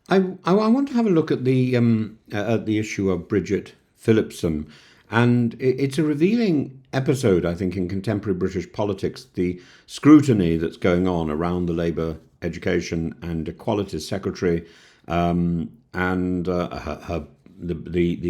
I want to have a look at the issue of Bridget Phillipson, and it's a revealing episode, I think, in contemporary British politics. The scrutiny that's going on around the Labour Education and Equalities Secretary, and the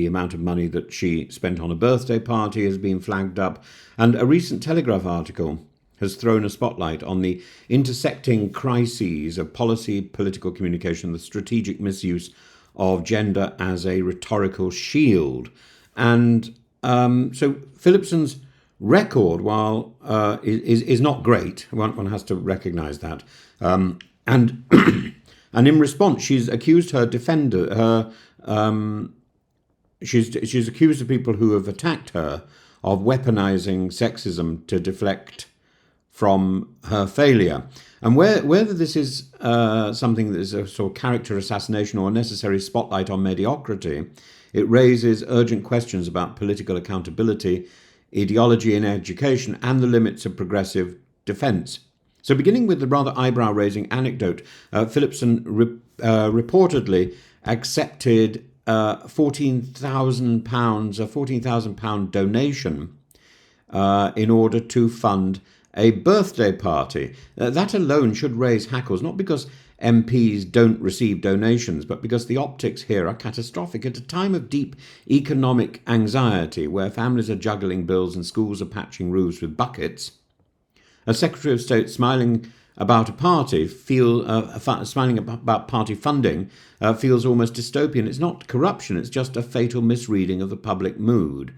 amount of money that she spent on a birthday party has been flagged up, and a recent Telegraph article has thrown a spotlight on the intersecting crises of policy, political communication, the strategic misuse of gender as a rhetorical shield. And so Phillipson's record, while is not great, one has to recognise that. And and in response, she's accused her defender, she's accused of people who have attacked her of weaponising sexism to deflect from her failure. And whether this is something that is a sort of character assassination or a necessary spotlight on mediocrity, it raises urgent questions about political accountability, ideology in education, and the limits of progressive defence. So beginning with the rather eyebrow-raising anecdote, Phillipson reportedly accepted £14,000, a £14,000 donation in order to fund a birthday party. That alone should raise hackles, not because MPs don't receive donations, but because the optics here are catastrophic. At a time of deep economic anxiety, where families are juggling bills and schools are patching roofs with buckets, a Secretary of State smiling about a party smiling about party funding feels almost dystopian. It's not corruption, it's just a fatal misreading of the public mood.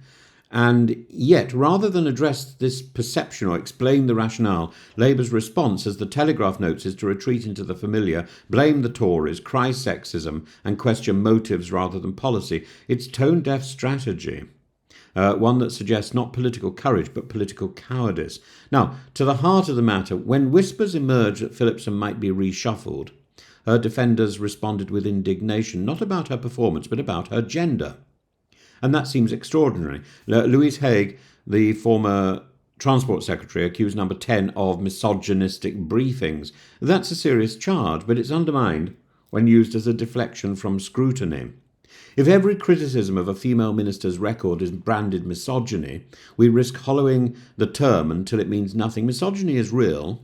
And yet, rather than address this perception or explain the rationale, Labour's response, as the Telegraph notes, is to retreat into the familiar, blame the Tories, cry sexism, and question motives rather than policy. It's tone-deaf strategy, one that suggests not political courage but political cowardice. Now, to the heart of the matter, when whispers emerged that Phillipson might be reshuffled, her defenders responded with indignation, not about her performance but about her gender. And that seems extraordinary. Louise Haigh, the former Transport Secretary, accused Number 10 of misogynistic briefings. That's a serious charge, but it's undermined when used as a deflection from scrutiny. If every criticism of a female minister's record is branded misogyny, we risk hollowing the term until it means nothing. Misogyny is real,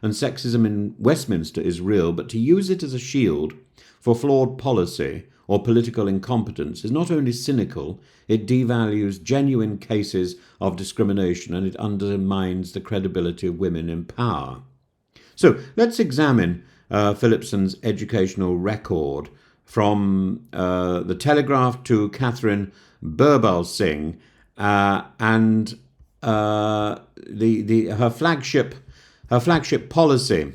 and sexism in Westminster is real, but to use it as a shield for flawed policy or political incompetence is not only cynical, it devalues genuine cases of discrimination and it undermines the credibility of women in power. So let's examine Phillipson's educational record from the Telegraph to Catherine Birbal Singh, and her flagship policy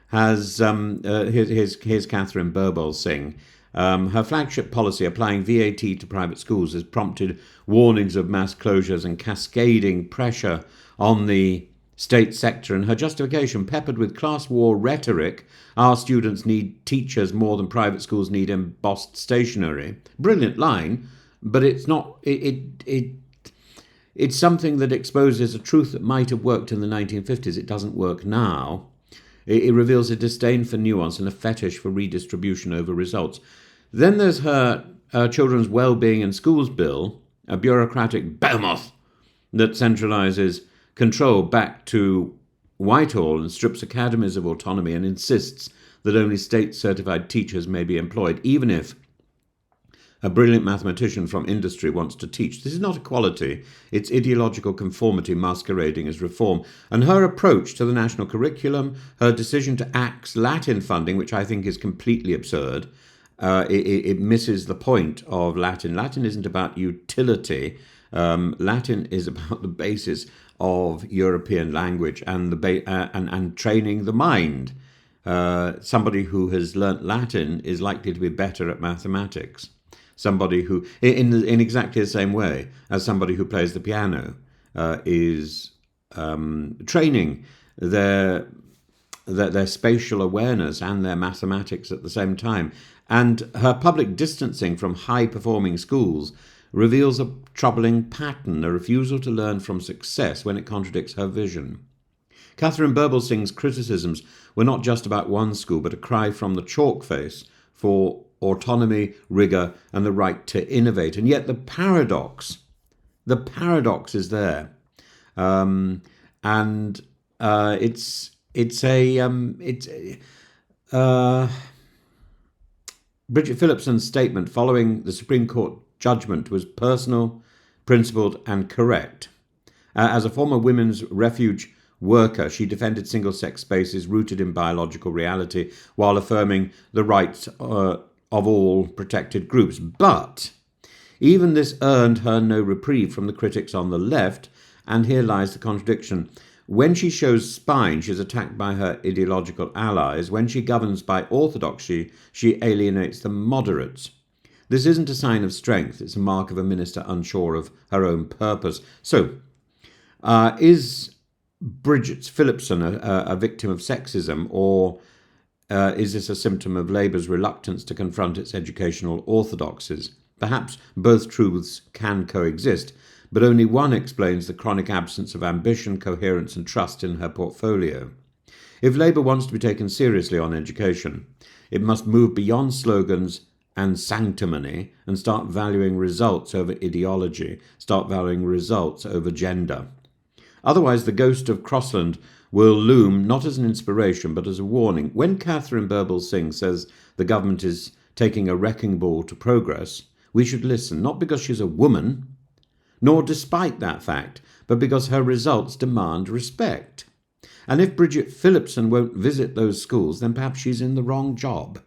has here's Catherine Birbal Singh. Her flagship policy, applying VAT to private schools, has prompted warnings of mass closures and cascading pressure on the state sector, and her justification, peppered with class war rhetoric, our students need teachers more than private schools need embossed stationery. Brilliant line, but it's not. It's something that exposes a truth that might have worked in the 1950s. It doesn't work now. It reveals a disdain for nuance and a fetish for redistribution over results. Then there's her Children's Wellbeing in Schools Bill, a bureaucratic behemoth that centralises control back to Whitehall and strips academies of autonomy and insists that only state-certified teachers may be employed, even if a brilliant mathematician from industry wants to teach. This is not equality, it's ideological conformity masquerading as reform. And her approach to the national curriculum, her decision to axe Latin funding, which I think is completely absurd, it misses the point of Latin. Latin isn't about utility. Latin is about the basis of European language and and training the mind. Somebody who has learnt Latin is likely to be better at mathematics. Somebody who, in exactly the same way as somebody who plays the piano, is training their spatial awareness and their mathematics at the same time. And her public distancing from high-performing schools reveals a troubling pattern, a refusal to learn from success when it contradicts her vision. Catherine Birbal Singh's criticisms were not just about one school, but a cry from the chalk face for autonomy, rigour, and the right to innovate. And yet the paradox is there. And Bridget Phillipson's statement following the Supreme Court judgment was personal, principled, and correct. As a former women's refuge worker, she defended single-sex spaces rooted in biological reality while affirming the rights of all protected groups. But even this earned her no reprieve from the critics on the left, and here lies the contradiction. When she shows spine, she's attacked by her ideological allies. When she governs by orthodoxy, she alienates the moderates. This isn't a sign of strength, it's a mark of a minister unsure of her own purpose. So, is Bridget Phillipson a victim of sexism, or is this a symptom of Labour's reluctance to confront its educational orthodoxies? Perhaps both truths can coexist, but only one explains the chronic absence of ambition, coherence and trust in her portfolio. If Labour wants to be taken seriously on education, it must move beyond slogans and sanctimony and start valuing results over ideology, start valuing results over gender. Otherwise, the ghost of Crossland will loom not as an inspiration but as a warning. When Catherine Birbalsingh says the government is taking a wrecking ball to progress, we should listen, not because she's a woman, nor despite that fact, but because her results demand respect. And if Bridget Phillipson won't visit those schools, then perhaps she's in the wrong job.